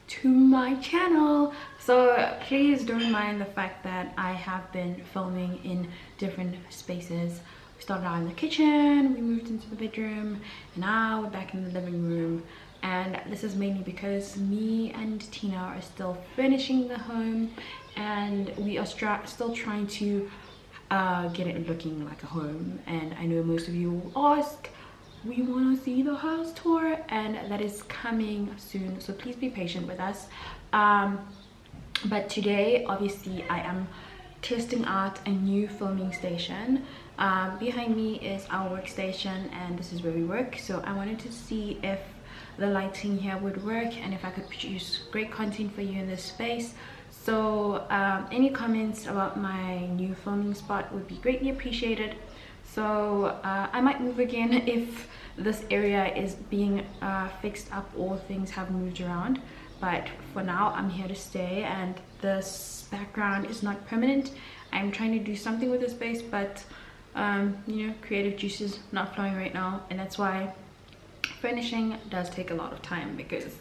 to my channel. So please don't mind the fact that I have been filming in different spaces. We started out in the kitchen, we moved into the bedroom, and now we're back in the living room. And this is mainly because me and Tina are still finishing the home, and we are still trying to get it looking like a home. And I know most of you will ask, we want to see the house tour, and that is coming soon, so please be patient with us. But today obviously I am testing out a new filming station. Behind me is our workstation, and this is where we work. So I wanted to see if the lighting here would work and if I could produce great content for you in this space. So any comments about my new filming spot would be greatly appreciated. So I might move again if this area is being fixed up or things have moved around, but for now I'm here to stay, and this background is not permanent. I'm trying to do something with the space, but you know, creative juices not flowing right now, and that's why furnishing does take a lot of time, because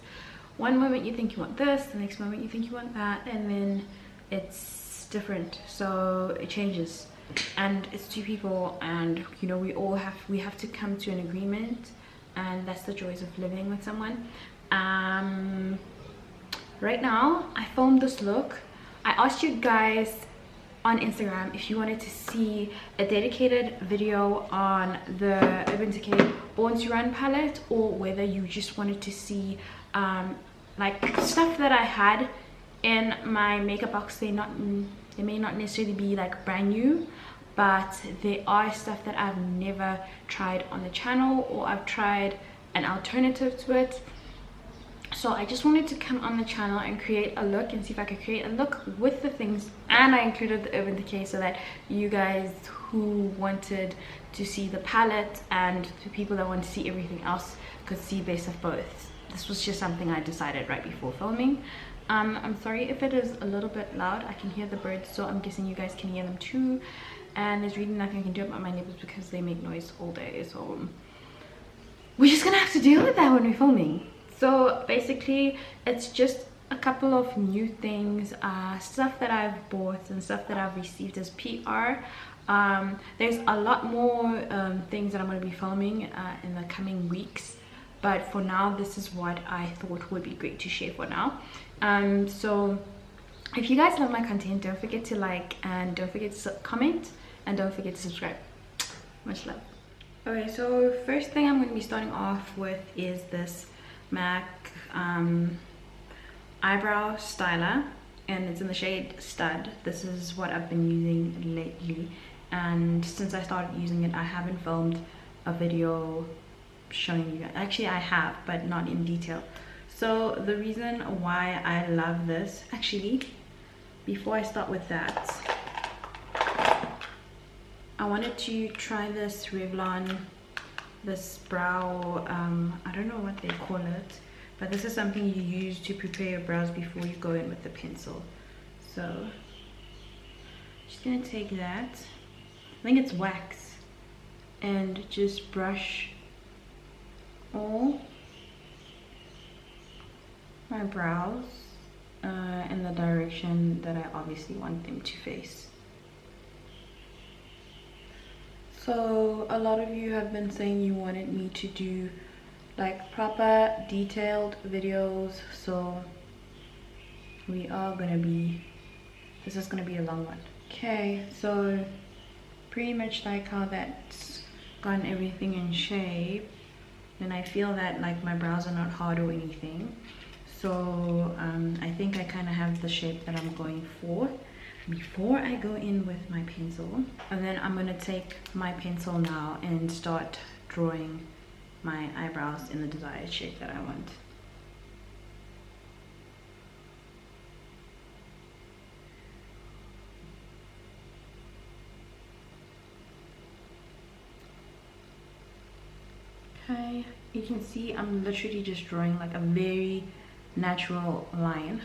one moment you think you want this, the next moment you think you want that, and then it's different, so it changes. And it's two people, and you know, we have to come to an agreement, and that's the joys of living with someone. Right now I filmed this look. I asked you guys on Instagram if you wanted to see a dedicated video on the Urban Decay Born to Run palette, or whether you just wanted to see like stuff that I had in my makeup box. They may not necessarily be like brand new, but they are stuff that I've never tried on the channel, or I've tried an alternative to it. So I just wanted to come on the channel and create a look and see if I could create a look with the things, and I included the Urban Decay so that you guys who wanted to see the palette and the people that want to see everything else could see best of both. This was just something I decided right before filming. I'm sorry if it is a little bit loud. I can hear the birds, so I'm guessing you guys can hear them too, and there's really nothing I can do about my neighbors because they make noise all day, so we're just gonna have to deal with that when we're filming. So basically it's just a couple of new things, stuff that I've bought and stuff that I've received as PR. There's a lot more things that I'm going to be filming in the coming weeks, but for now this is what I thought would be great to share for now. So if you guys love my content, don't forget to like, and don't forget to comment, and don't forget to subscribe. Much love. Okay, so first thing I'm going to be starting off with is this MAC eyebrow styler, and it's in the shade Stud. This is what I've been using lately, and since I started using it I haven't filmed a video showing you guys. Actually I have, but not in detail. So the reason why I love this, actually before I start with that, I wanted to try this Revlon, this brow, I don't know what they call it, but this is something you use to prepare your brows before you go in with the pencil. So just gonna take that, I think it's wax, and just brush all my brows in the direction that I obviously want them to face. So a lot of you have been saying you wanted me to do like proper detailed videos, so we are gonna be, this is gonna be a long one. Okay, so pretty much like how that's gotten everything in shape, and I feel that like my brows are not hard or anything, so I think I kind of have the shape that I'm going for. Before I go in with my pencil, and then I'm gonna take my pencil now and start drawing my eyebrows in the desired shape that I want. Okay, you can see I'm literally just drawing like a very natural line.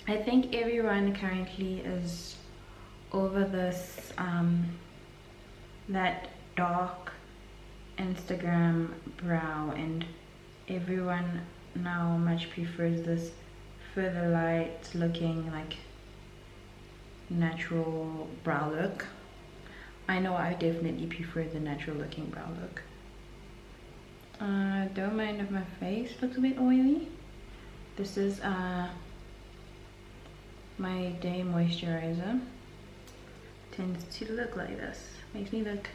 I think everyone currently is over this that dark Instagram brow, and everyone now much prefers this further light looking like natural brow look. I know I definitely prefer the natural looking brow look. Don't mind if my face looks a bit oily. This is my day moisturizer. Tends to look like this. Makes me look,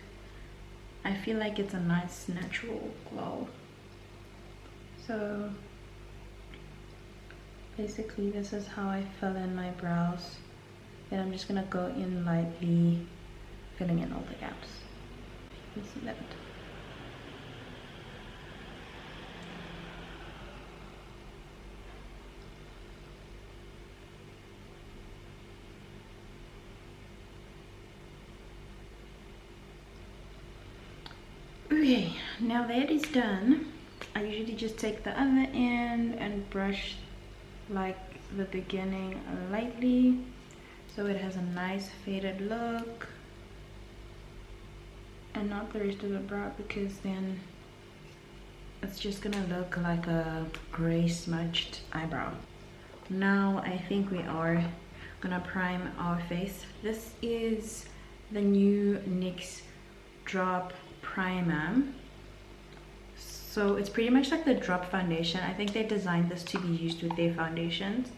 I feel like it's a nice natural glow. So basically this is how I fill in my brows. Then I'm just gonna go in lightly, filling in all the gaps. You see that? Okay, now that is done, I usually just take the other end and brush like the beginning lightly so it has a nice faded look, and not the rest of the brow, because then it's just gonna look like a gray smudged eyebrow. Now I think we are gonna prime our face. This is the new NYX Drop Primer. So it's pretty much like the drop foundation. I think they designed this to be used with their foundations,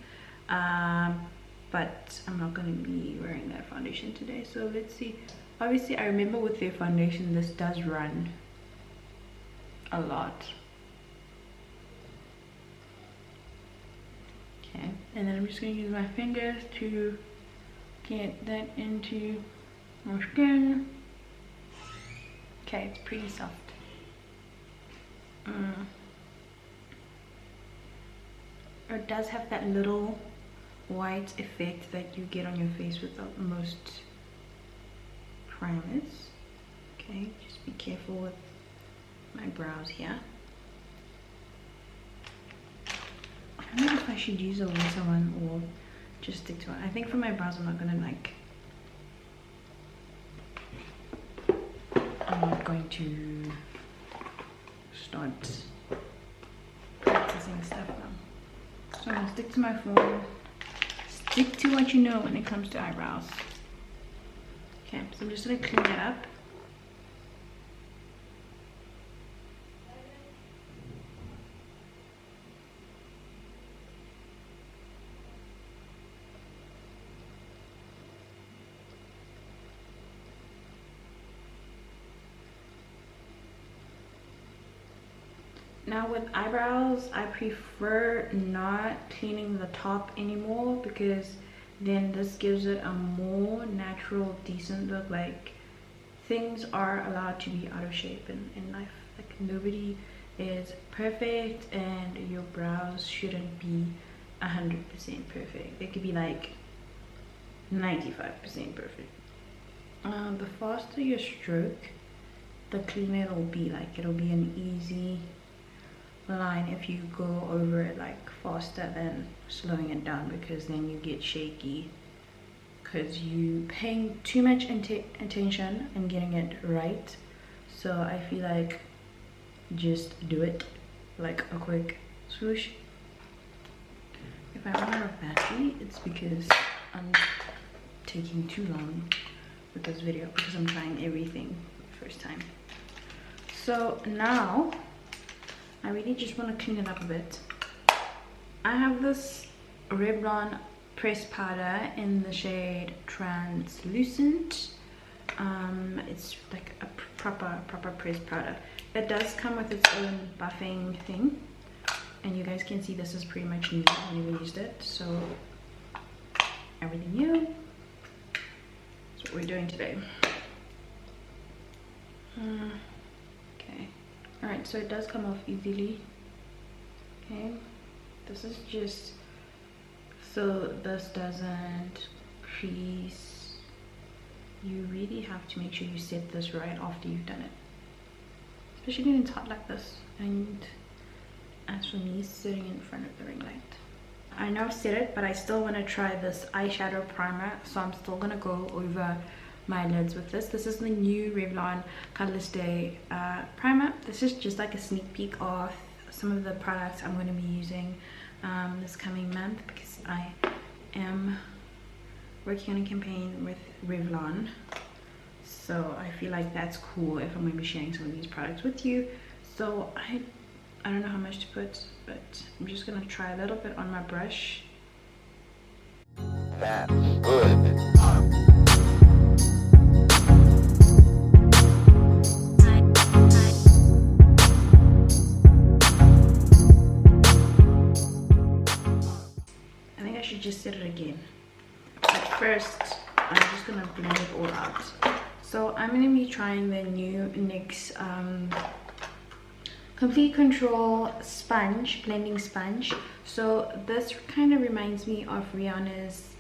but I'm not going to be wearing that foundation today. So let's see. Obviously I remember with their foundation this does run a lot. Okay, and then I'm just going to use my fingers to get that into my skin. Okay, it's pretty soft. It does have that little white effect that you get on your face with most primers. Okay, just be careful with my brows here. I don't know if I should use a water one or just stick to it. I think for my brows I'm not going to start practicing stuff now. So I'm gonna stick to my phone. Stick to what you know when it comes to eyebrows. Okay, so I'm just gonna clean that up. Now with eyebrows, I prefer not cleaning the top anymore, because then this gives it a more natural, decent look. Like, things are allowed to be out of shape in life. Like, nobody is perfect, and your brows shouldn't be 100% perfect. They could be like 95% perfect. The faster your stroke, the cleaner it'll be. Like, it'll be an easy line if you go over it like faster than slowing it down, because then you get shaky because you paying too much attention and getting it right. So I feel like just do it like a quick swoosh. If I run out of battery, it's because I'm taking too long with this video, because I'm trying everything for the first time. So now I really just want to clean it up a bit. I have this Revlon pressed powder in the shade Translucent. It's like a proper pressed powder. It does come with its own buffing thing, and you guys can see this is pretty much new. I never used it, so everything new. That's what we're doing today. Okay. Alright, so it does come off easily. Okay, this is just so this doesn't crease. You really have to make sure you set this right after you've done it, especially when it's hot like this. And as for me, sitting in front of the ring light, I know I've said it, but I still want to try this eyeshadow primer, so I'm still gonna go over my lids with this. This is the new Revlon Colorless Day primer. This is just like a sneak peek of some of the products I'm going to be using this coming month, because I am working on a campaign with Revlon, so I feel like that's cool if I'm going to be sharing some of these products with you. So I don't know how much to put, but I'm just going to try a little bit on my brush. That's good. I think I should just set it again. But first, I'm just going to blend it all out. So I'm going to be trying the new NYX Complete Control sponge, blending sponge. So this kind of reminds me of Rihanna's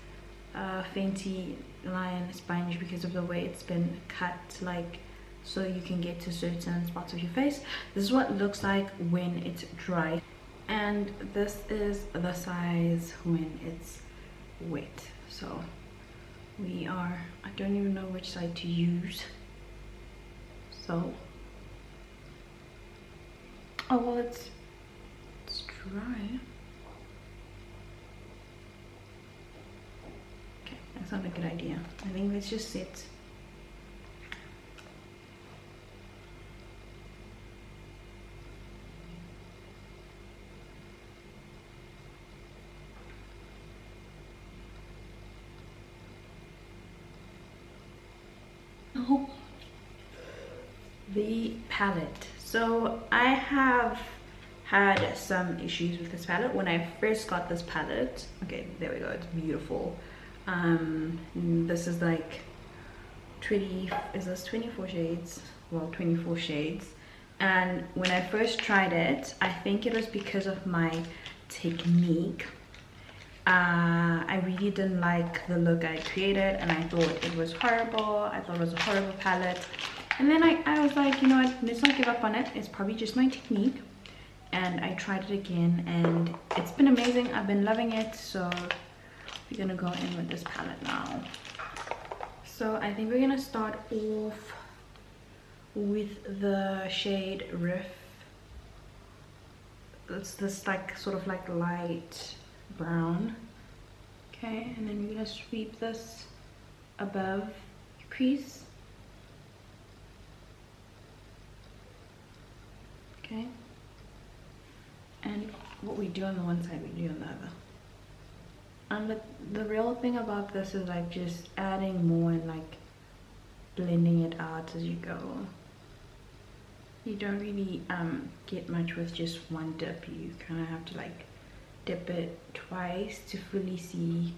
Fenty Line sponge, because of the way it's been cut, like so you can get to certain spots of your face. This is what it looks like when it's dry, and this is the size when it's wet. So I don't even know which side to use. So oh well, it's dry. Okay, that's not a good idea. I think let's just sit. Oh, the palette. So I have had some issues with this palette. When I first got this palette, okay, there we go, it's beautiful. This is like 24 shades? Well, 24 shades. And when I first tried it, I think it was because of my technique. I really didn't like the look I created, and I thought it was horrible. I thought it was a horrible palette. And then I was like, you know what, let's not give up on it. It's probably just my technique. And I tried it again, and it's been amazing. I've been loving it. So we're gonna go in with this palette now. So I think we're gonna start off with the shade Riff. It's this like sort of like light brown. Okay, and then you're gonna sweep this above your crease. Okay, and what we do on the one side, we do on the other. And the real thing about this is like just adding more and like blending it out as you go. You don't really get much with just one dip. You kind of have to like dip it twice to fully see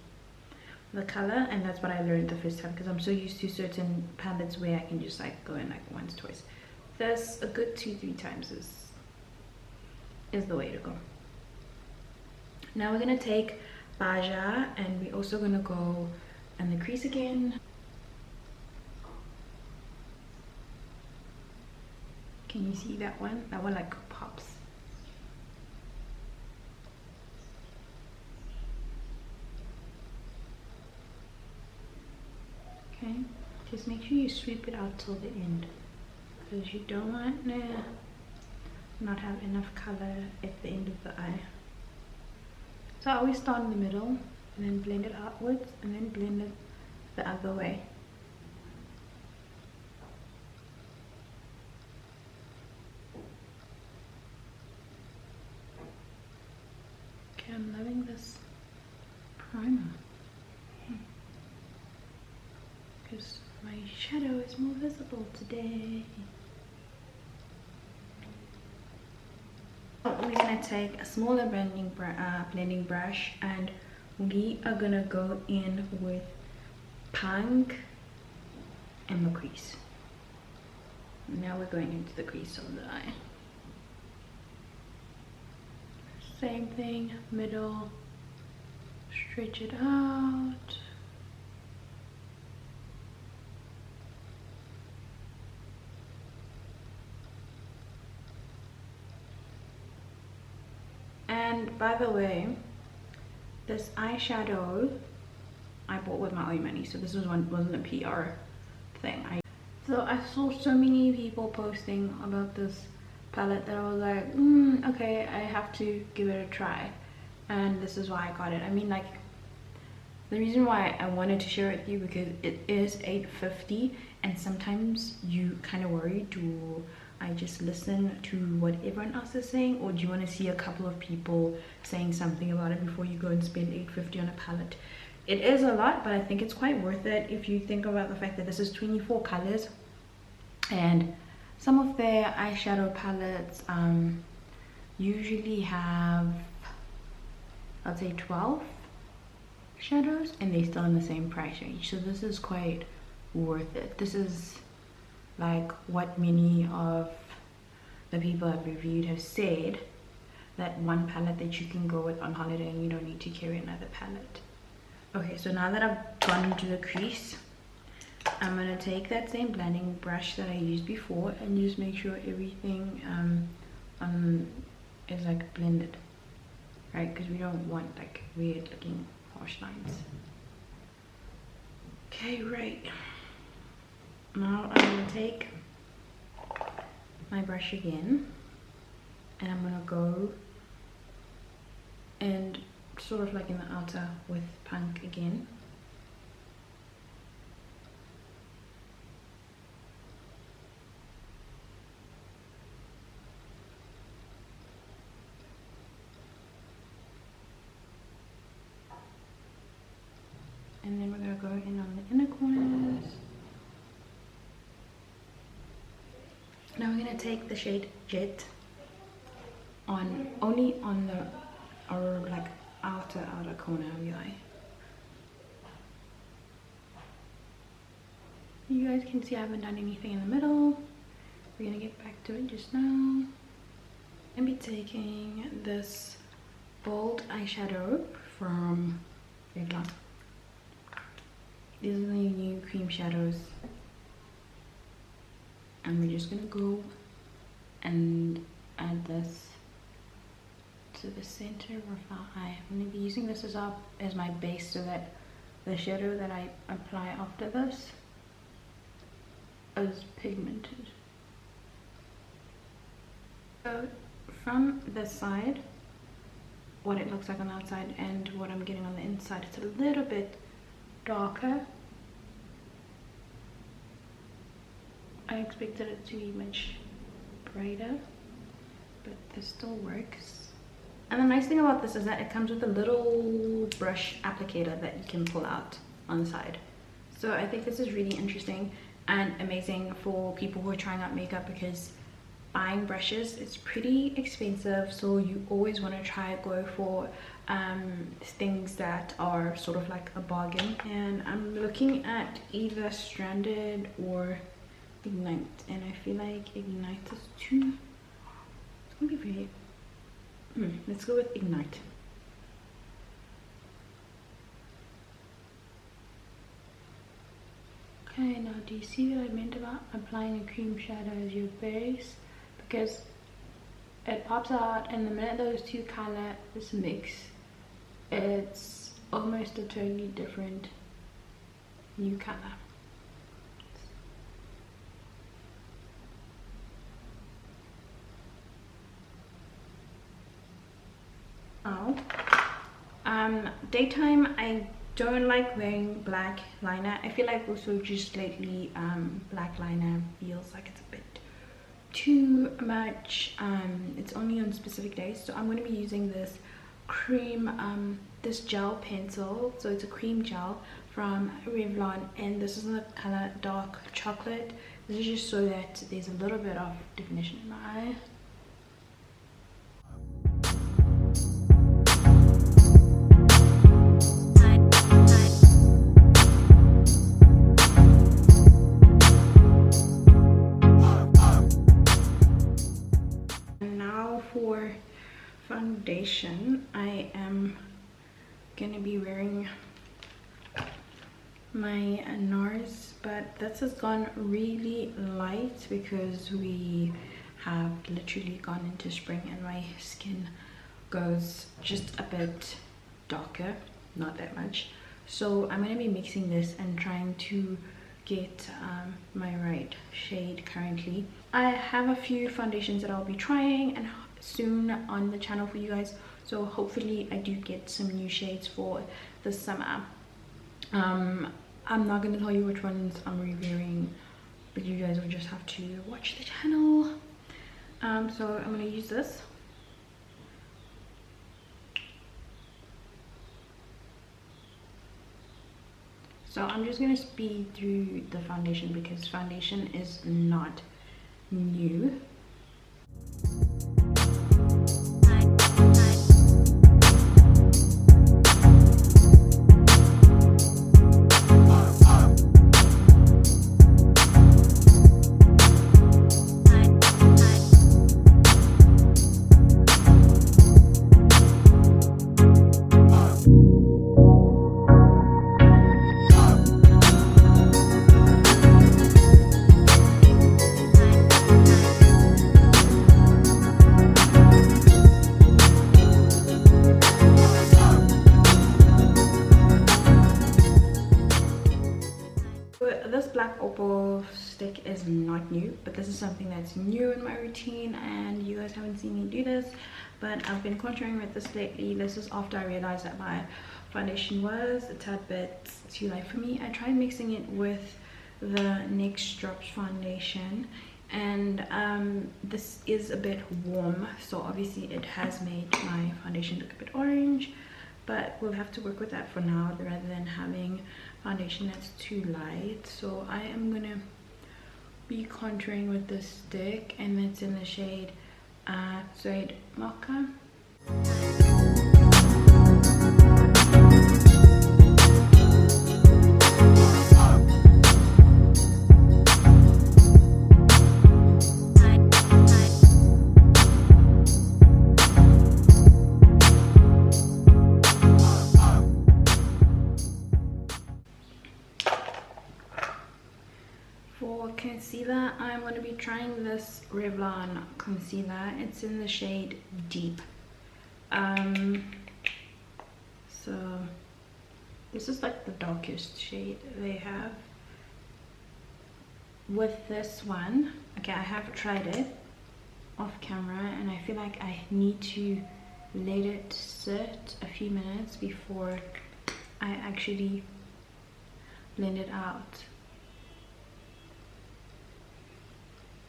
the color, and that's what I learned the first time, because I'm so used to certain palettes where I can just like go in like once, twice. This a good 2-3 times is the way to go. Now we're gonna take Baja, and we're also gonna go in the crease again. Can you see that one? That one like pops. Okay, just make sure you sweep it out till the end, because you don't want to not have enough color at the end of the eye. So I always start in the middle and then blend it outwards and then blend it the other way. Okay, I'm loving this primer because my shadow is more visible today. We're gonna take a smaller blending brush, and we are gonna go in with Punk and the crease. Now we're going into the crease of the eye. Same thing, middle, stretch it out. And by the way, This eyeshadow I bought with my own money, so this wasn't a PR thing. So I saw so many people posting about this palette that I was like, okay, I have to give it a try, and this is why I got it. I mean, like, the reason why I wanted to share it with you because it is $8.50, and sometimes you kind of worry, do I just listen to what everyone else is saying, or do you want to see a couple of people saying something about it before you go and spend $8.50 on a palette? It is a lot, but I think it's quite worth it if you think about the fact that this is 24 colors, and some of their eyeshadow palettes usually have, I'd say, 12 shadows, and they're still in the same price range. So this is quite worth it. This is like what many of the people I've reviewed have said, that one palette that you can go with on holiday and you don't need to carry another palette. Okay, so now that I've gone into the crease, I'm going to take that same blending brush that I used before and just make sure everything is like blended, right? Because we don't want like weird looking harsh lines. Okay, right. Now I'm going to take my brush again and I'm going to go and sort of like in the outer with punk again. And then we're going to go in on the inner corners. Now we're going to take the shade Jet on only on the like outer corner of your eye. You guys can see I haven't done anything in the middle. We're going to get back to it just now and be taking this bold eyeshadow from Revlon. These are the new cream shadows, and we're just gonna go and add this to the center of our eye. I'm gonna be using this as my base, so that the shadow that I apply after this is pigmented. So from this side, what it looks like on the outside and what I'm getting on the inside, it's a little bit darker. I expected it to be much brighter, but this still works. And the nice thing about this is that it comes with a little brush applicator that you can pull out on the side. So I think this is really interesting and amazing for people who are trying out makeup, because buying brushes is pretty expensive, so you always want to try go for things that are sort of like a bargain. And I'm looking at either Stranded or Ignite, and I feel like Ignite is too, it's gonna be very let's go with Ignite. Okay, now do you see what I meant about applying a cream shadow as your base? Because it pops out, and the minute those two colors mix, it's almost a totally different new color. Now, daytime I don't like wearing black liner. I feel like also just lately black liner feels like it's a bit too much. It's only on specific days, so I'm going to be using this cream this gel pencil. So it's a cream gel from Revlon, and this is in the color Dark Chocolate. This is just so that there's a little bit of definition in my eye. For foundation, I am gonna be wearing my NARS, but this has gone really light because we have literally gone into spring and my skin goes just a bit darker, not that much. So I'm going to be mixing this and trying to get my right shade currently. I have a few foundations that I'll be trying and soon on the channel for you guys, so hopefully I do get some new shades for the summer. I'm not going to tell you which ones I'm reviewing, but you guys will just have to watch the channel. So I'm going to use this. So I'm just going to speed through the foundation because foundation is not new. This black opal stick is not new, but this is something that's new in my routine and you guys haven't seen me do this, but I've been contouring with this lately. This is after I realized that my foundation was a tad bit too light for me. I tried mixing it with the NYX Drops foundation, and this is a bit warm, so obviously it has made my foundation look a bit orange, but we'll have to work with that for now rather than having foundation that's too light. So I am gonna be contouring with this stick, and it's in the shade Suede Mocha. For concealer, I'm going to be trying this Revlon concealer. It's in the shade Deep. So this is like the darkest shade they have. With this one, okay, I have tried it off camera and I feel like I need to let it sit a few minutes before I actually blend it out.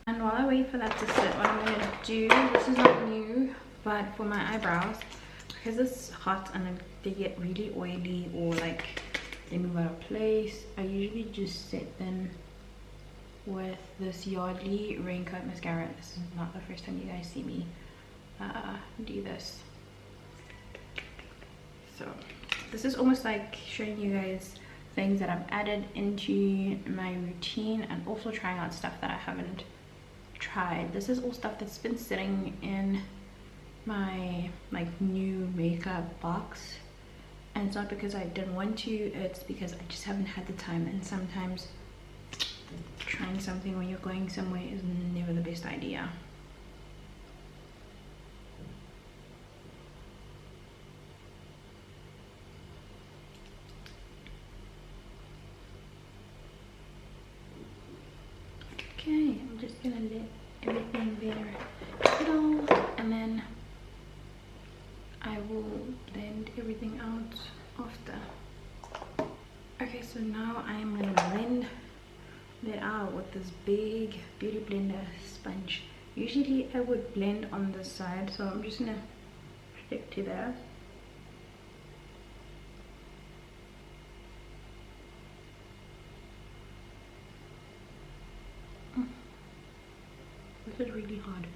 And while I wait for that to sit, what I'm going to do, this is not new, but for my eyebrows, because it's hot and they get really oily or like they move out of place, I usually just set them with this Yardley Raincoat Mascara. This is not the first time you guys see me do this. So this is almost like showing you guys things that I've added into my routine and also trying out stuff that I haven't tried. This is all stuff that's been sitting in my like new makeup box, and it's not because I didn't want to, it's because I just haven't had the time, and sometimes trying something when you're going somewhere is never the best idea. Okay, I'm just gonna let everything there settle, and then I will blend everything out after. Okay, so now I am gonna blend it out with this big beauty blender sponge. Usually I would blend on this side, so I'm just gonna stick to that. This is really hard.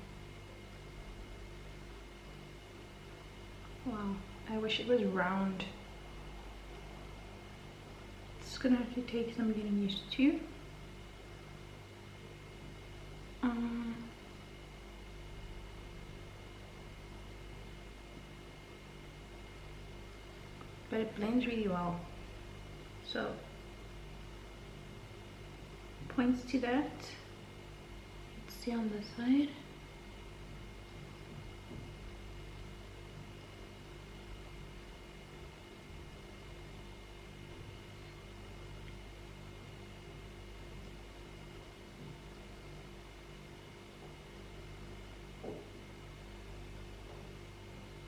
Wow, I wish it was round. It's gonna have to take some getting used to. But it blends really well. So points to that. Let's see on this side.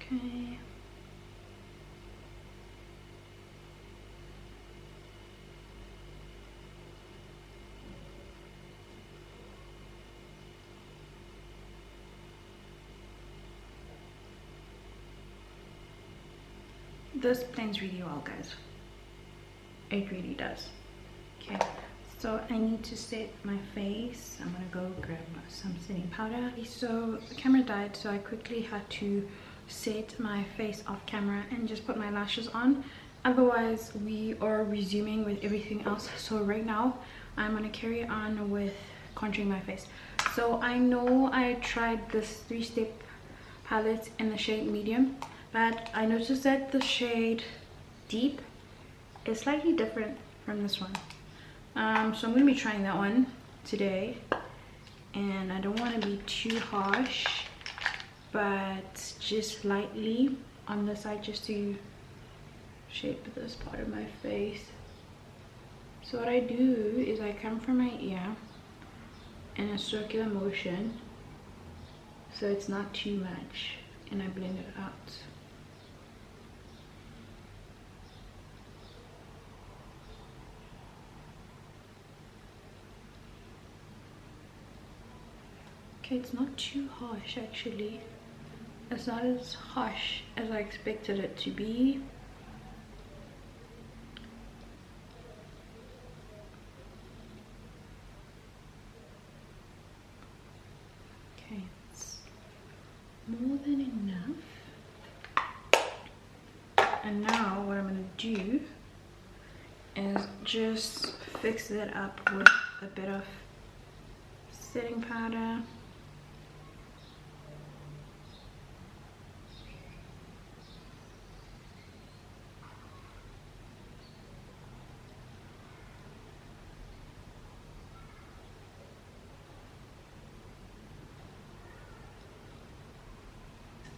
Okay. This blends really well, guys. It really does. Okay, so I need to set my face. I'm gonna go grab some setting powder. So the camera died, so I quickly had to set my face off camera and just put my lashes on. Otherwise we are resuming with everything else. So right now I'm gonna carry on with contouring my face. So I know I tried this 3-step palette in the shade medium, but I noticed that the shade deep is slightly different from this one. So I'm going to be trying that one today, and I don't want to be too harsh, but just lightly on the side, just to shape this part of my face. So what I do is I come from my ear in a circular motion, so it's not too much, and I blend it out. Okay, it's not too harsh actually. It's not as harsh as I expected it to be. Okay, it's more than enough. And now what I'm going to do is just fix it up with a bit of setting powder.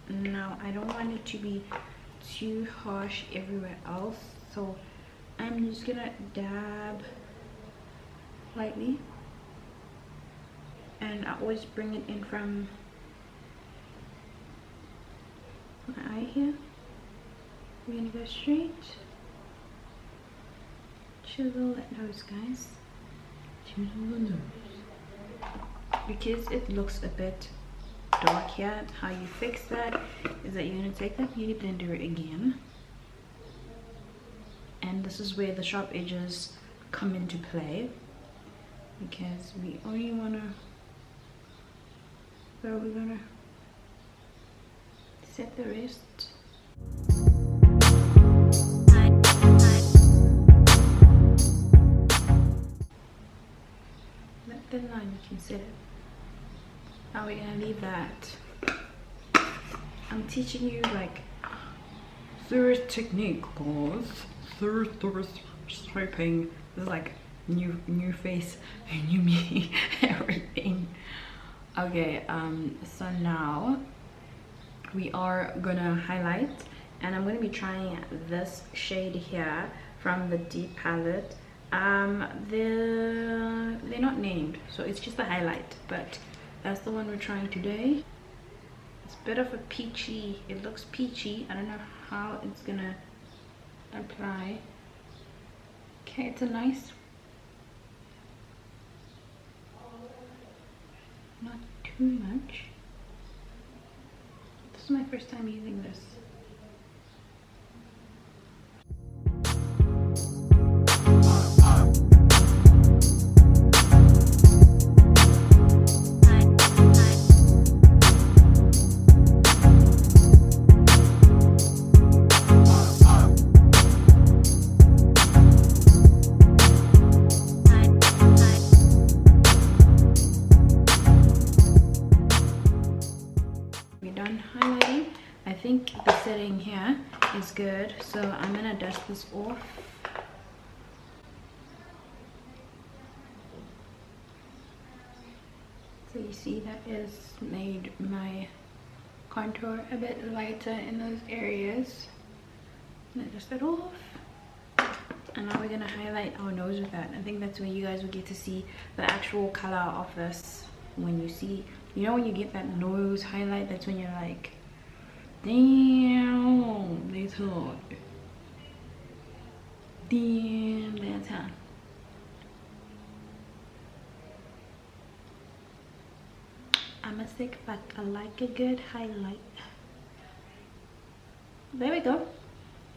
Now I don't want it to be too harsh everywhere else, so I'm just gonna dab lightly, and I always bring it in from my eye here. We're gonna go straight, chisel that nose, guys, chisel the nose, because it looks a bit dark here. How you fix that is that you're going to take that beauty blender again, and this is where the sharp edges come into play, because we only want to, so we're going to set the rest. Let the line, you can set it. Now we're gonna leave that. I'm teaching you like third technique, guys. Third swiping. This is like new face, new me, everything. Okay, so now we are gonna highlight, and I'm gonna be trying this shade here from the deep palette. They're not named, so it's just a highlight, but that's the one we're trying today. It's a bit of a peachy, it looks peachy. I don't know how it's gonna apply. Okay, it's a nice, not too much. This is my first time using this. Highlighting, I think the setting here is good, so I'm gonna dust this off. So you see that is made my contour a bit lighter in those areas. And dust it off, and now we're gonna highlight our nose with that. I think that's when you guys will get to see the actual color of this. When you see, you know, when you get that nose highlight, that's when you're like, Damn, they talk. Damn, that's how. I'm a sick but I like a good highlight. There we go.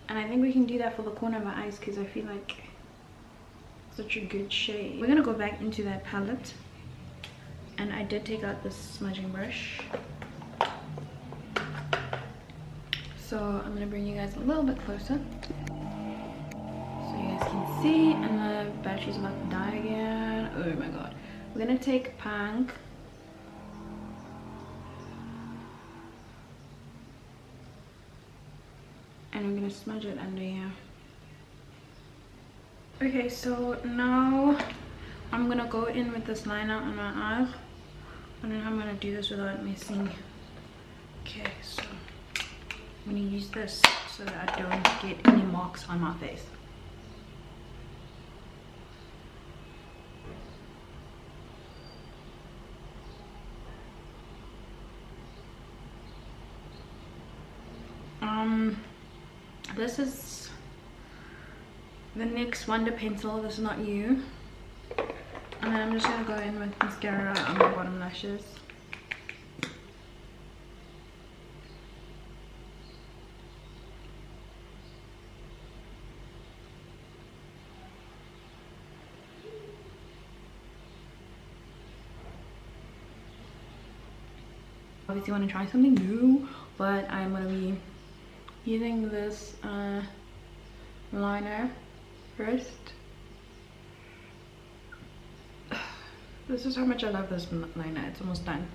And I think we can do that for the corner of our eyes because I feel like such a good shade. We're gonna go back into that palette, and I did take out this smudging brush. So I'm gonna bring you guys a little bit closer so you guys can see. And the battery's about to die again. Oh my god. We're gonna take Punk. And I'm gonna smudge it under here. Okay, so now I'm gonna go in with this liner on my eye. And then I'm gonna do this without messing. Okay, so I'm gonna use this so that I don't get any marks on my face. This is the NYX Wonder Pencil. This is not you. And then I'm just gonna go in with mascara on my bottom lashes. Obviously want to try something new, but I'm gonna be using this liner first. This is how much I love this liner. It's almost done.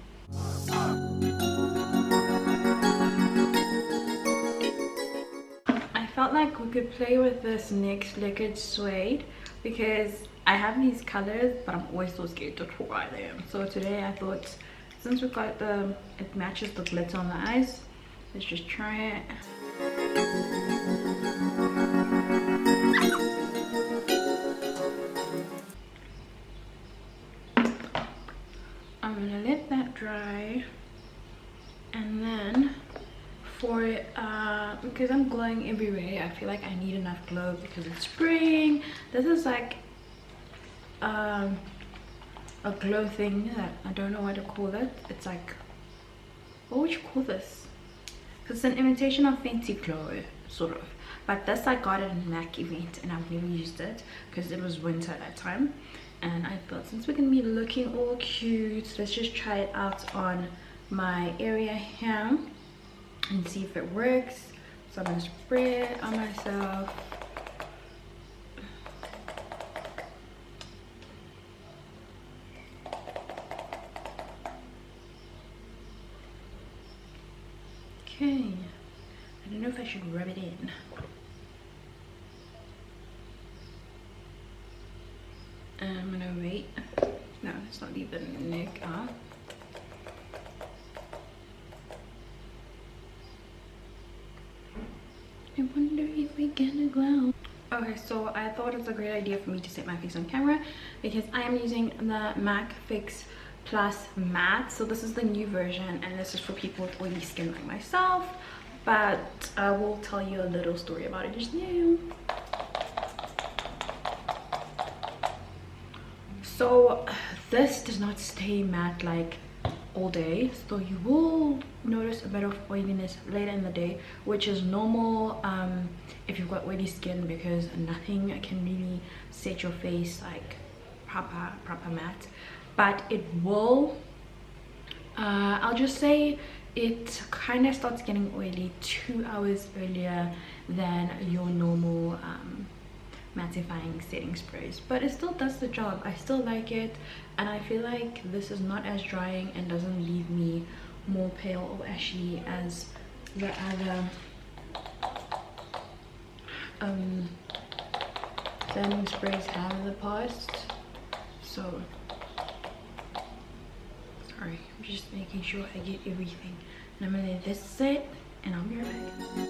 I felt like we could play with this NYX Liquid Suede because I have these colors, but I'm always so scared to try them. So today I thought, since we've got it matches the glitter on the eyes, let's just try it. I'm gonna let that dry, and then for because I'm glowing everywhere, I feel like I need enough glow because it's spring. This is like a glow thing that I don't know what to call it. It's like, what would you call this? It's an imitation of Fenty Glow, sort of. But this I got at a MAC event and I've never used it because it was winter at that time. And I thought, since we're gonna be looking all cute, let's just try it out on my area here and see if it works. So I'm gonna spray it on myself. Okay, I don't know if I should rub it in. I'm gonna wait. No, let's not leave the neck up. I wonder if we get a glow. Okay, so I thought it's a great idea for me to set my face on camera because I am using the MAC Fix Plus Matte. So this is the new version, and this is for people with oily skin like myself, but I will tell you a little story about it just now. So this does not stay matte like all day, so you will notice a bit of oiliness later in the day, which is normal if you've got oily skin, because nothing can really set your face like proper matte. But it will I'll just say it kind of starts getting oily 2 hours earlier than your normal mattifying setting sprays, but it still does the job. I still like it, and I feel like this is not as drying and doesn't leave me more pale or ashy as the other setting sprays have in the past. So sorry, I'm just making sure I get everything, and I'm gonna let this sit and I'll be right back.